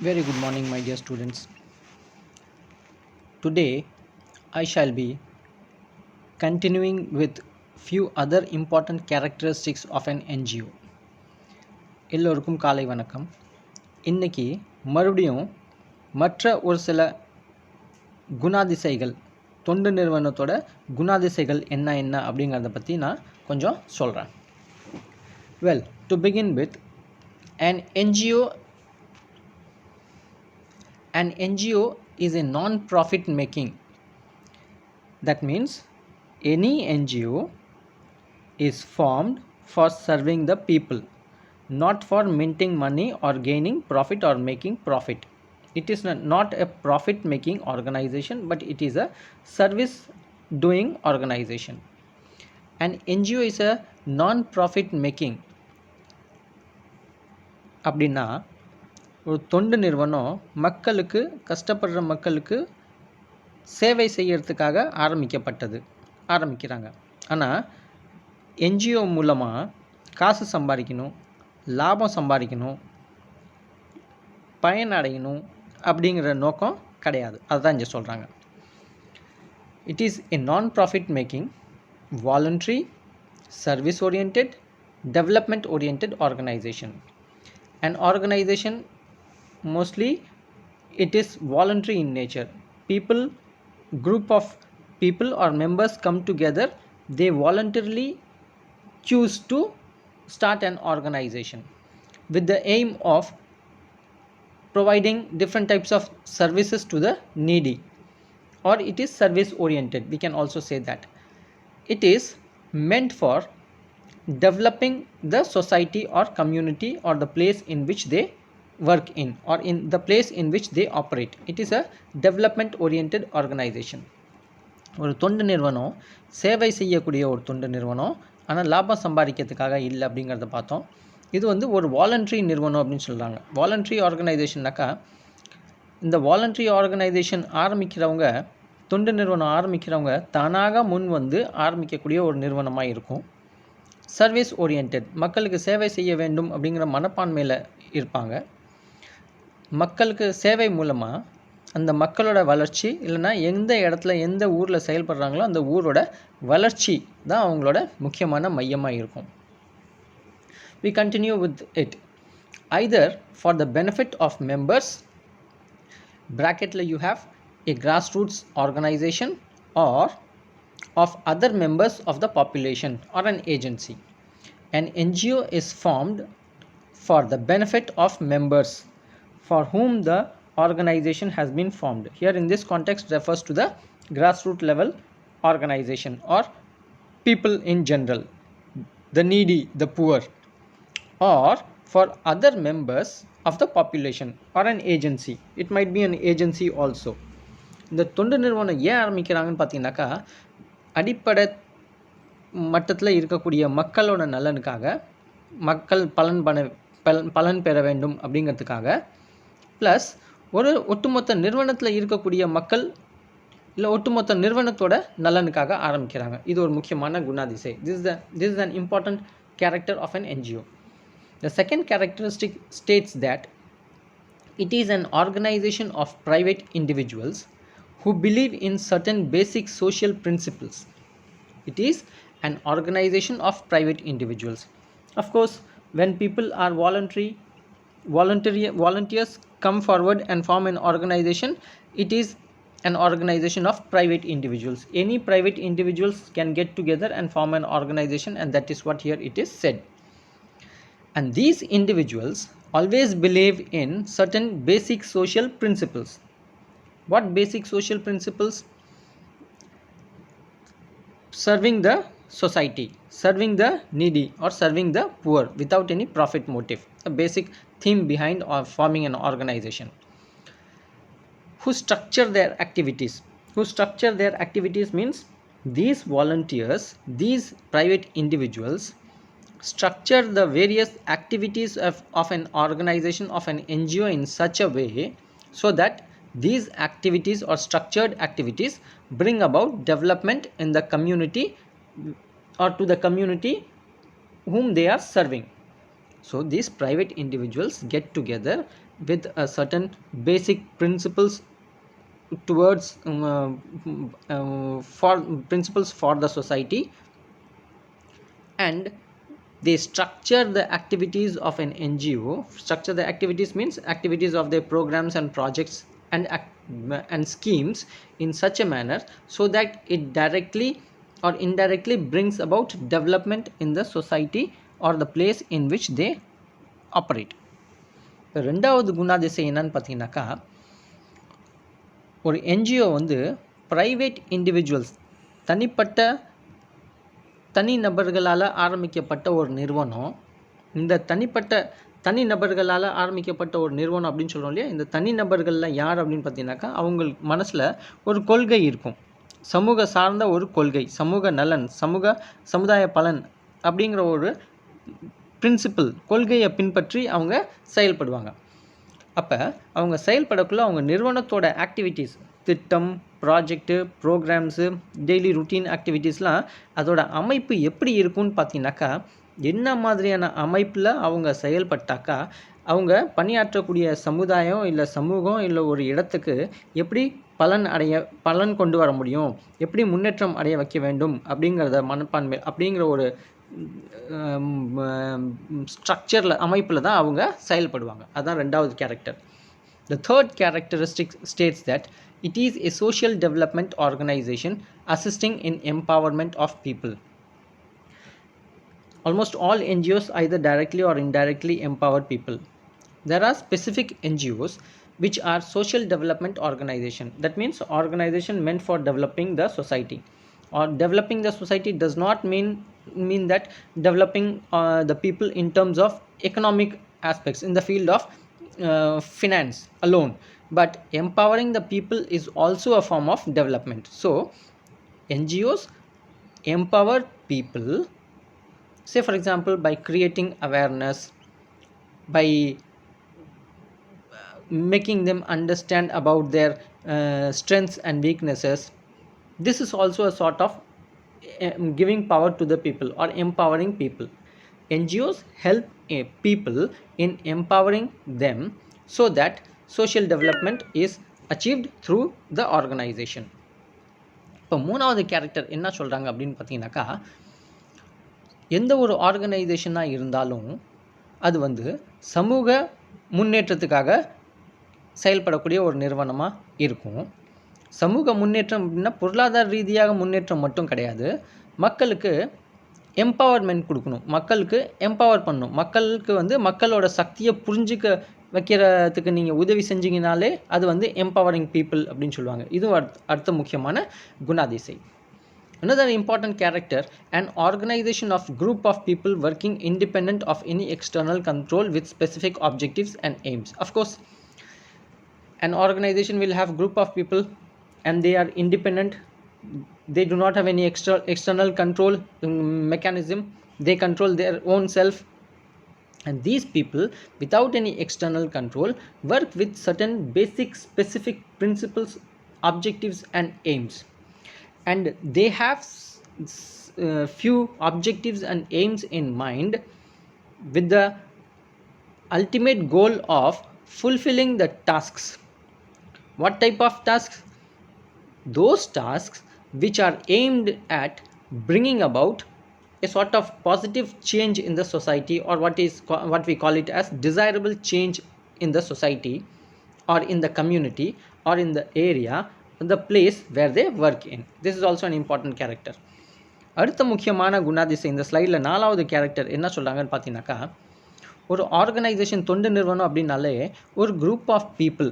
Very good morning, my dear students. Today, I shall be continuing with few other important characteristics of an NGO. எல்லோருக்கும் காலை வணக்கம். இன்னைக்கு மறுபடியும் மற்ற ஒரு சில குணாதிசைகள் தொண்டு நிறுவனத்தோட குணாதிசைகள் என்ன அப்படிங்கிறத பற்றி நான் கொஞ்சம் சொல்கிறேன். Well, to begin with an NGO is a non-profit making. That means any NGO is formed for serving the people, not for minting money or gaining profit or making profit. It is not a profit making organization, but it is a service doing organization. An NGO is a non-profit making. அப்படின்னா ஒரு தொண்டு நிறுவனம் மக்களுக்கு கஷ்டப்படுற மக்களுக்கு சேவை செய்யறதுக்காக ஆரம்பிக்கிறாங்க. ஆனால் என்ஜிஓ மூலமாக காசு சம்பாதிக்கணும், லாபம் சம்பாதிக்கணும், பயனடையணும் அப்படிங்கிற நோக்கம் கிடையாது. அதுதான் இங்கே சொல்கிறாங்க. It is a non profit making, voluntary, service orient, development orient organisation. An organization, mostly it is voluntary in nature. Group of people or members come together, they voluntarily choose to start an organization with the aim of providing different types of services to the needy, or it is service oriented. We can also say that it is meant for developing the society or community or the place in which they work in, or in the place in which they operate. It is a development oriented organization. ஒரு தொண்டு நிறுவனம் சேவை செய்யக்கூடிய ஒரு தொண்டு நிறுவனம், ஆனால் லாபம் சம்பாதிக்கிறதுக்காக இல்லை அப்படிங்கிறத பார்த்தோம். இது ஒரு வாலண்ட்ரி நிறுவனம் அப்படின்னு சொல்கிறாங்க. வாலண்ட்ரி ஆர்கனைசேஷன்னாக்கா இந்த வாலண்ட்ரி ஆர்கனைசேஷன் ஆரம்பிக்கிறவங்க, தொண்டு நிறுவனம் ஆரம்பிக்கிறவங்க தானாக முன் ஆரம்பிக்கக்கூடிய ஒரு நிறுவனமாக இருக்கும். சர்வீஸ் ஓரியன்ட், மக்களுக்கு சேவை செய்ய வேண்டும் அப்படிங்கிற மனப்பான்மையில் இருப்பாங்க. மக்களுக்கு சேவை மூலமாக அந்த மக்களோட வளர்ச்சி, இல்லைனா எந்த இடத்துல எந்த ஊரில் செயல்படுறாங்களோ அந்த ஊரோட வளர்ச்சி தான் அவங்களோட முக்கியமான மையமாக இருக்கும். We continue with it. Either for the benefit of members, bracketல you have a grassroots organization, or of other members of the population or an agency. An NGO is formed for the benefit of members for whom the organization has been formed. Here in this context refers to the grassroots level organization or people in general, the needy, the poor, or for other members of the population or an agency. It might be an agency also. இந்த தொண்டு நிறுவனம் ஏன் ஆரம்பிக்கிறாங்கன்னு பார்த்தீங்கன்னாக்கா, அடிப்படை மட்டத்தில் இருக்கக்கூடிய மக்களோட நலனுக்காக, மக்கள் பலன் பெற வேண்டும் அப்படிங்கிறதுக்காக, ப்ளஸ் ஒரு ஒட்டுமொத்த நிறுவனத்தில் இருக்கக்கூடிய மக்கள் இல்லை ஒட்டுமொத்த நிறுவனத்தோட நலனுக்காக ஆரம்பிக்கிறாங்க. இது ஒரு முக்கியமான குணாதிசை. This is an important character of an NGO. The second characteristic states that it is an organization of private individuals who believe in certain basic social principles. It is an organization of private individuals. Of course, when people are volunteers come forward and form an organization, it is an organization of private individuals. Any private individuals can get together and form an organization, and that is what here it is said. And these individuals always believe in certain basic social principles. What basic social principles? Serving the society, serving the needy, or serving the poor without any profit motive. A basic theme behind forming an organization. Who structure their activities? Who structure their activities means these volunteers, these private individuals structure the various activities of an organization, of an NGO in such a way so that these activities or structured activities bring about development in the community or to the community whom they are serving. So these private individuals get together with a certain basic principles towards for principles for the society, and they structure the activities of an NGO. Structure the activities means activities of their programs and projects and schemes in such a manner so that it directly or indirectly brings about development in the society or the place in which they operate. ரெண்டாவது குணாதிசயம் என்னன்னு பார்த்தீங்கன்னாக்கா, ஒரு NGO வந்து private individuals தனி நபர்களால் ஆரம்பிக்கப்பட்ட ஒரு நிறுவனம். இந்த தனி நபர்களால் ஆரம்பிக்கப்பட்ட ஒரு நிறுவனம் அப்படின்னு சொல்கிறோம் இல்லையா, இந்த தனி நபர்களில் யார் அப்படின்னு பார்த்தீங்கன்னாக்கா, அவங்களுக்கு மனசில் ஒரு கொள்கை இருக்கும், சமூக சார்ந்த ஒரு கொள்கை, சமூக நலன், சமுதாய பலன் அப்படிங்கிற ஒரு பிரின்சிபிள் கொள்கையை பின்பற்றி அவங்க செயல்படுவாங்க. அப்போ அவங்க செயல்படக்குள்ள அவங்க நிறுவனத்தோட ஆக்டிவிட்டீஸ், திட்டம், ப்ராஜெக்ட்டு, ப்ரோக்ராம்ஸு, டெய்லி ருட்டீன் ஆக்டிவிட்டீஸ்லாம் அதோட அமைப்பு எப்படி இருக்கும்னு பார்த்தீங்கன்னாக்கா, என்ன மாதிரியான அமைப்பில் அவங்க செயல்பட்டாக்கா அவங்க பணியாற்றக்கூடிய சமுதாயம் இல்லை சமூகம் இல்லை ஒரு இடத்துக்கு எப்படி பலன் கொண்டு வர முடியும், எப்படி முன்னேற்றம் அடைய வைக்க வேண்டும் அப்படிங்கிறத மனப்பான்மை அப்படிங்கிற ஒரு ஸ்ட்ரக்சரில் அமைப்பில் தான் அவங்க செயல்படுவாங்க. அதுதான் ரெண்டாவது character. The third characteristic states that it is a social development organization assisting in empowerment of people. Almost all NGOs either directly or indirectly empower people. There are specific NGOs which are social development organization. That means organization meant for developing the society. Or developing the society does not mean that developing the people in terms of economic aspects in the field of finance alone, but empowering the people is also a form of development. So NGOs empower people, say for example by creating awareness, by making them understand about their strengths and weaknesses. This is also a sort of giving power to the people or empowering people. NGOs help people in empowering them so that social development is achieved through the organization. இப்போ மூணாவது character என்ன சொல்கிறாங்க அப்படின்னு பார்த்தீங்கன்னாக்கா, எந்த ஒரு ஆர்கனைசேஷனாக இருந்தாலும் அது வந்து சமூக முன்னேற்றத்துக்காக செயல்படக்கூடிய ஒரு நிறுவனமாக இருக்கும். சமூக முன்னேற்றம் அப்படின்னா பொருளாதார ரீதியாக முன்னேற்றம் மட்டும் கிடையாது, மக்களுக்கு எம்பவர்மெண்ட் கொடுக்கணும், மக்களுக்கு எம்பவர் பண்ணணும், மக்களுக்கு வந்து மக்களோட சக்தியை புரிஞ்சிக்க வைக்கிறதுக்கு நீங்கள் உதவி செஞ்சீங்கனாலே அது வந்து எம்பவரிங் பீப்புள் அப்படின்னு சொல்லுவாங்க. இதுவும் அடுத்த முக்கியமான குணாதிசை. Another important character, an organization of group of people working independent of any external control with specific objectives and aims. Of course, an organization will have group of people and they are independent. They do not have any external control mechanism. They control their own self. And these people, without any external control, work with certain basic specific principles, objectives and aims. And they have few objectives and aims in mind with the ultimate goal of fulfilling the tasks. What type of tasks? Those tasks which are aimed at bringing about a sort of positive change in the society, or what we call it as desirable change in the society or in the community or in the area, the place where they work in. This is also an important character. அடுத்த முக்கியமான குணாதிசை இந்த ஸ்லைடில் நாலாவது character என்ன சொல்கிறாங்கன்னு பார்த்தீங்கன்னாக்கா, ஒரு organisation தொண்டு நிறுவனம் அப்படின்னாலே ஒரு குரூப் ஆஃப் பீப்புள்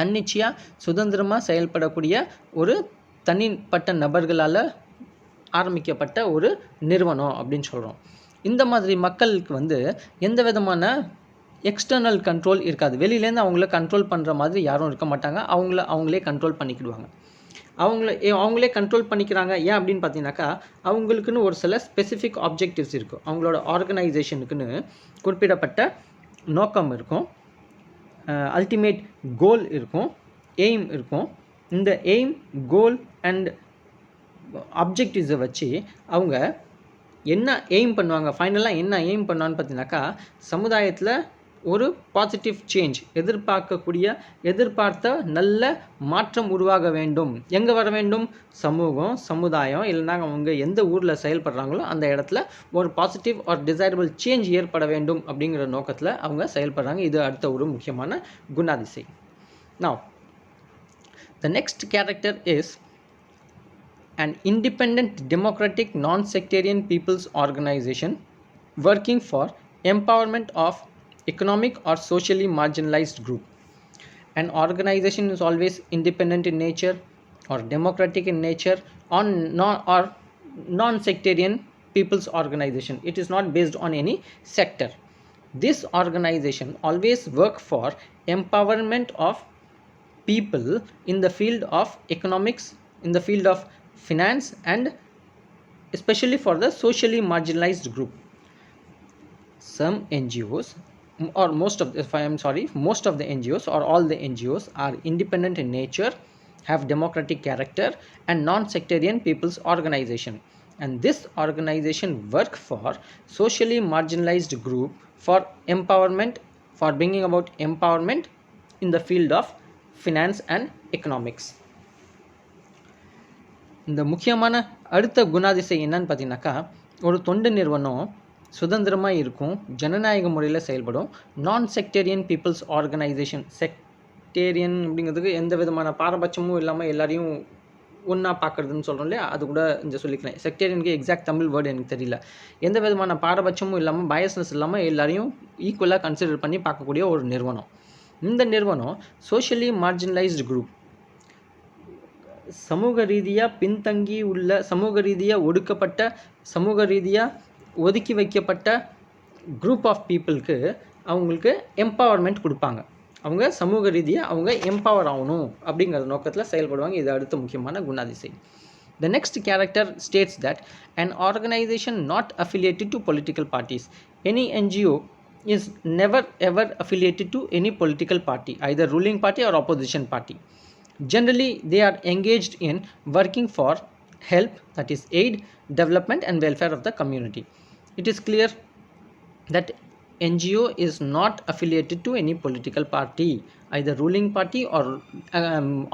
தன்னிச்சையாக சுதந்திரமாக செயல்படக்கூடிய ஒரு தனிப்பட்ட நபர்களால் ஆரம்பிக்கப்பட்ட ஒரு நிறுவனம் அப்படின்னு சொல்கிறோம். இந்த மாதிரி மக்களுக்கு வந்து எந்த விதமான எக்ஸ்டர்னல் கண்ட்ரோல் இருக்காது, வெளியிலேருந்து அவங்கள கண்ட்ரோல் பண்ணுற மாதிரி யாரும் இருக்க மாட்டாங்க, அவங்களே கண்ட்ரோல் பண்ணிக்கிடுவாங்க. அவங்களே கண்ட்ரோல் பண்ணிக்கிறாங்க. ஏன் அப்படின்னு பார்த்தீங்கன்னாக்கா, அவங்களுக்குன்னு ஒரு சில ஸ்பெசிஃபிக் ஆப்ஜெக்டிவ்ஸ் இருக்கும், அவங்களோட ஆர்கனைசேஷனுக்குன்னு குறிப்பிடப்பட்ட நோக்கம் இருக்கும், அல்டிமேட் கோல் இருக்கும், எய்ம் இருக்கும். இந்த எய்ம், கோல் அண்ட் ஆப்ஜெக்டிவ்ஸை வச்சு அவங்க என்ன எய்ம் பண்ணுவாங்க, ஃபைனலாக என்ன எய்ம் பண்ணுவான்னு பார்த்தீங்கன்னாக்கா, சமுதாயத்தில் ஒரு பாசிட்டிவ் சேஞ்ச் எதிர்பார்த்த நல்ல மாற்றம் உருவாக வேண்டும். எங்கே வர வேண்டும்? சமூகம், சமுதாயம், இல்லைனா அவங்க எந்த ஊரில் செயல்படுறாங்களோ அந்த இடத்துல ஒரு பாசிட்டிவ் ஆர் டிசைரபிள் சேஞ்ச் ஏற்பட வேண்டும் அப்படிங்கிற நோக்கத்தில் அவங்க செயல்படுறாங்க. இது அடுத்த ஒரு முக்கியமான குணாதிசை. Now, the next character is an independent, democratic, non-sectarian people's organization working for empowerment of economic or socially marginalized group. An organization is always independent in nature or democratic in nature or non-sectarian people's organization. It is not based on any sector. This organization always work for empowerment of people in the field of economics, in the field of finance, and especially for the socially marginalized group. Some NGOs or most of the NGOs or all the NGOs are independent in nature, have democratic character, and non-sectarian people's organization. And this organization work for socially marginalized group for empowerment, for bringing about empowerment in the field of finance and economics. இந்த முக்கியமான அடுத்த குணாதிசை என்னன்னு பார்த்தீங்கன்னாக்கா, ஒரு தொண்டு நிறுவனம் சுதந்திரமாக இருக்கும், ஜனநாயக முறையில் செயல்படும், நான் செக்டேரியன் பீப்புள்ஸ் ஆர்கனைசேஷன். செக்டேரியன் அப்படிங்கிறதுக்கு எந்த விதமான பாரபட்சமும் இல்லாமல் எல்லாரையும் ஒன்றா பார்க்குறதுன்னு சொல்கிறோம் இல்லையா, அது கூட இங்கே சொல்லிக்கிறேன். செக்டேரியனுக்கு எக்ஸாக்ட் தமிழ் வேர்டு எனக்கு தெரியல. எந்த விதமான பாரபட்சமும் இல்லாமல், பயஸ்னஸ் இல்லாமல் எல்லாரையும் ஈக்குவலாக கன்சிடர் பண்ணி பார்க்கக்கூடிய ஒரு நிறுவனம். இந்த நிறுவனம் சோஷியலி மார்ஜினலைஸ்டு குரூப், சமூக ரீதியாக பின்தங்கி உள்ள, சமூக ரீதியாக ஒடுக்கப்பட்ட, சமூக ரீதியாக ஒதுக்கி வைக்கப்பட்ட குரூப் ஆஃப் பீப்புளுக்கு அவங்களுக்கு எம்பவர்மெண்ட் கொடுப்பாங்க. அவங்க சமூக ரீதியாக அவங்க எம்பவர் ஆகணும் அப்படிங்கிற நோக்கத்தில் செயல்படுவாங்க. இது அடுத்த முக்கியமான குணாதிசை. The next character states that an organization not affiliated to political parties. Any NGO is never ever affiliated to any political party, either ruling party or opposition party. Generally, they are engaged in working for help, that is aid, development and welfare of the community. It is clear that NGO is not affiliated to any political party, either ruling party or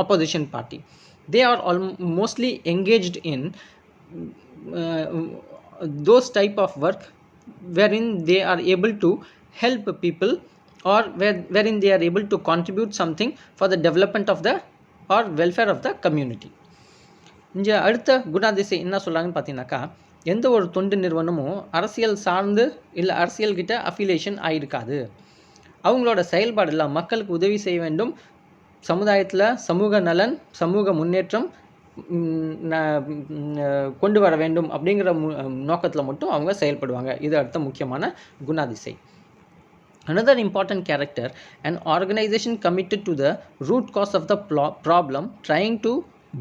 opposition party. They are mostly engaged in those type of work wherein they are able to help people or wherein they are able to contribute something for the development of the or welfare of the community. இங்கே அடுத்த குணாதிசை என்ன சொல்கிறாங்கன்னு பார்த்தீங்கன்னாக்கா, எந்த ஒரு தொண்டு நிறுவனமும் அரசியல் சார்ந்து இல்லை அரசியல்கிட்ட அஃபிலியேஷன் ஆகிருக்காது. அவங்களோட செயல்பாடில் மக்களுக்கு உதவி செய்ய வேண்டும், சமுதாயத்தில் சமூக நலன், சமூக முன்னேற்றம் கொண்டு வர வேண்டும் அப்படிங்கிற நோக்கத்தில் மட்டும் அவங்க செயல்படுவாங்க. இது அடுத்த முக்கியமான குணாதிசை. Another important character, an organization committed to the root cause of the problem, trying to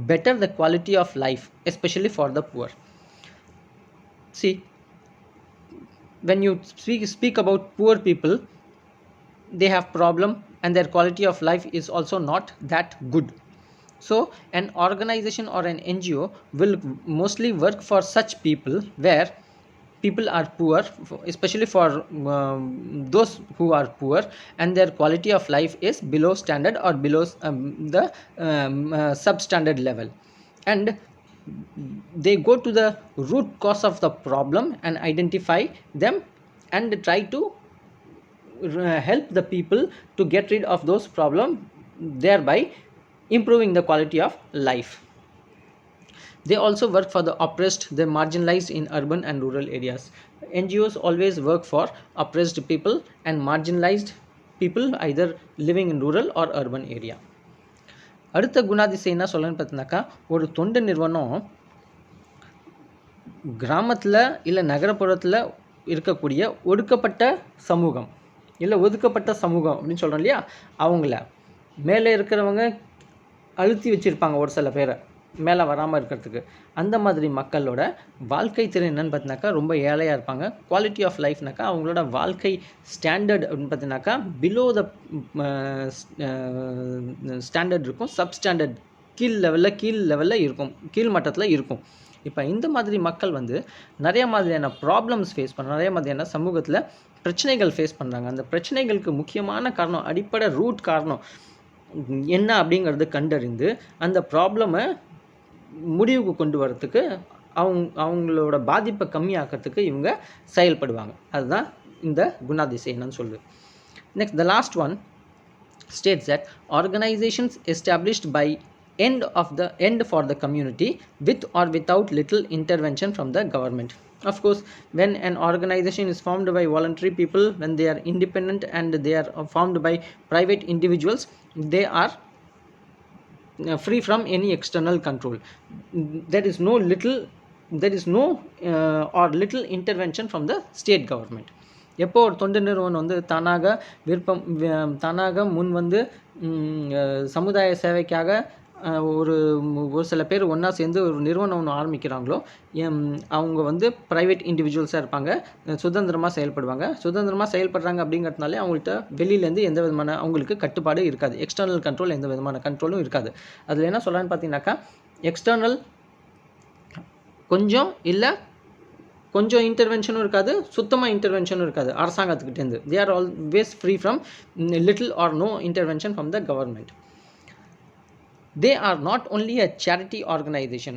better the quality of life, especially for the poor. See, when you speak about poor people, they have problem and their quality of life is also not that good. So an organization or an NGO will mostly work for such people where people are poor, especially for those who are poor and their quality of life is below standard or below the substandard level, and they go to the root cause of the problem and identify them and try to help the people to get rid of those problems, thereby improving the quality of life. They also work for the oppressed, the marginalized in urban and rural areas. NGOs always work for oppressed people and marginalized people, either living in rural or urban area. அடுத்த குணாதிசை என்ன சொல்லணும்னு பார்த்தீங்கன்னாக்கா, ஒரு தொண்டு நிறுவனம் கிராமத்தில் இல்லை நகரப்புறத்தில் இருக்கக்கூடிய ஒடுக்கப்பட்ட சமூகம் இல்லை ஒதுக்கப்பட்ட சமூகம் அப்படின்னு சொல்கிறோம் இல்லையா, அவங்கள மேலே இருக்கிறவங்க அழுத்தி வச்சுருப்பாங்க ஒரு சில பேரை மேலே வராமல் இருக்கிறதுக்கு. அந்த மாதிரி மக்களோட வாழ்க்கை திறன் என்னென்னு பார்த்தீங்கன்னாக்கா ரொம்ப ஏழையாக இருப்பாங்க. குவாலிட்டி ஆஃப் லைஃப்னாக்கா அவங்களோட வாழ்க்கை ஸ்டாண்டர்ட் அப்படின்னு பார்த்தீங்கன்னாக்கா பிலோ த ஸ்டாண்டர்ட் இருக்கும், சப் ஸ்டாண்டர்ட் கீழ் லெவலில் இருக்கும், கீழ் மட்டத்தில் இருக்கும். இப்போ இந்த மாதிரி மக்கள் வந்து நிறைய மாதிரியான ப்ராப்ளம்ஸ் ஃபேஸ் பண்ணுறாங்க, நிறைய மாதிரியான சமூகத்தில் பிரச்சனைகள் ஃபேஸ் பண்ணுறாங்க. அந்த பிரச்சனைகளுக்கு முக்கியமான காரணம், அடிப்படை ரூட் காரணம் என்ன அப்படிங்கிறது கண்டறிந்து அந்த ப்ராப்ளமை முடிவுக்கு கொண்டு வரத்துக்கு அவங்களோட பாதிப்பை கம்மியாக்கிறதுக்கு இவங்க செயல்படுவாங்க. அதுதான் இந்த குணாதிசயம்னு சொல்லுது. Next the last one states that organizations established by end for the community with or without little intervention from the government. Of course, when an organization is formed by voluntary people, when they are independent and they are formed by private individuals, they are free from any external control. There is no or little intervention from the state government. எப்போ ஒரு தொண்டு நிறுவனம் வந்து தானாக முன் வந்து சமுதாய சேவைக்காக ஒரு சில பேர் ஒன்றா சேர்ந்து ஒரு நிறுவனம் ஒன்று ஆரம்பிக்கிறாங்களோ, அவங்க வந்து ப்ரைவேட் இண்டிவிஜுவல்ஸாக இருப்பாங்க, சுதந்திரமாக செயல்படுவாங்க. சுதந்திரமாக செயல்படுறாங்க அப்படிங்கிறதுனாலே அவங்கள்ட்ட வெளியிலேருந்து எந்த விதமான அவங்களுக்கு கட்டுப்பாடு இருக்காது, எக்ஸ்டர்னல் கண்ட்ரோல் எந்த விதமான கண்ட்ரோலும் இருக்காது. அதில் என்ன சொல்லலான்னு பார்த்தீங்கன்னாக்கா, எக்ஸ்டர்னல் கொஞ்சம் இன்டர்வென்ஷனும் இருக்காது, சுத்தமாக இன்டர்வென்ஷனும் இருக்காது அரசாங்கத்துக்கிட்டேருந்து. They are always free from little or no intervention from the government. They are not only a charity organization.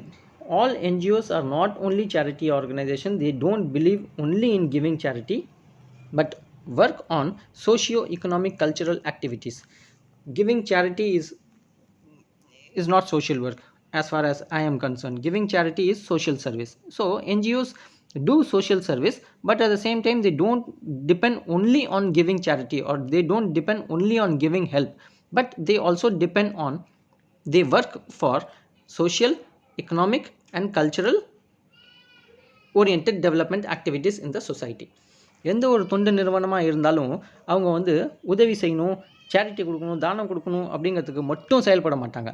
All NGOs are not only charity organization. They don't believe only in giving charity, but work on socio-economic cultural activities. Giving charity is not social work as far as I am concerned. Giving charity is social service. So NGOs do social service, but at the same time they don't depend only on giving charity, or they don't depend only on giving help, but they also depend on, they work for social, economic and cultural oriented development activities in the society. எந்த ஒரு தொண்டு நிறுவனமாக இருந்தாலும் அவங்க வந்து உதவி செய்யணும், charity கொடுக்கணும், தானம் கொடுக்கணும் அப்படிங்கிறதுக்கு மட்டும் செயல்பட மாட்டாங்க.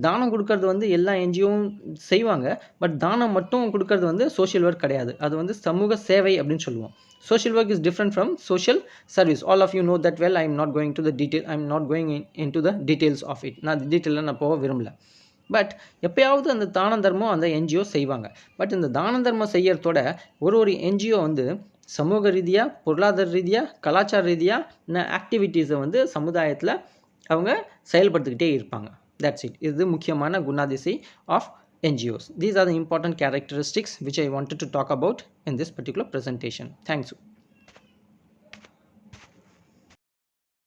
தானம் கொடுக்கறது வந்து எல்லா என்ஜிஓவும் செய்வாங்க, பட் தானம் மட்டும் கொடுக்கறது வந்து சோஷியல் ஒர்க் கிடையாது. அது வந்து சமூக சேவை அப்படின்னு சொல்லுவோம். Social work is different from social service. All of you know that well. I am not going in to the details of it. நான் டீட்டெயிலாக நான் போக விரும்பல. பட் எப்பயாவது அந்த தான தர்மம் அந்த என்ஜிஓ செய்வாங்க. பட் இந்த தான தர்மம் செய்யறதோட ஒரு என்ஜிஓ வந்து சமூக ரீதியாக, பொருளாதார ரீதியாக, கலாச்சார ரீதியாக ஆக்டிவிட்டீஸை வந்து சமுதாயத்தில் அவங்க செயல்படுத்திக்கிட்டே இருப்பாங்க. That's it. இது முக்கியமான குணாதிசை of NGOs. These are the important characteristics which I wanted to talk about in this particular presentation. Thanks.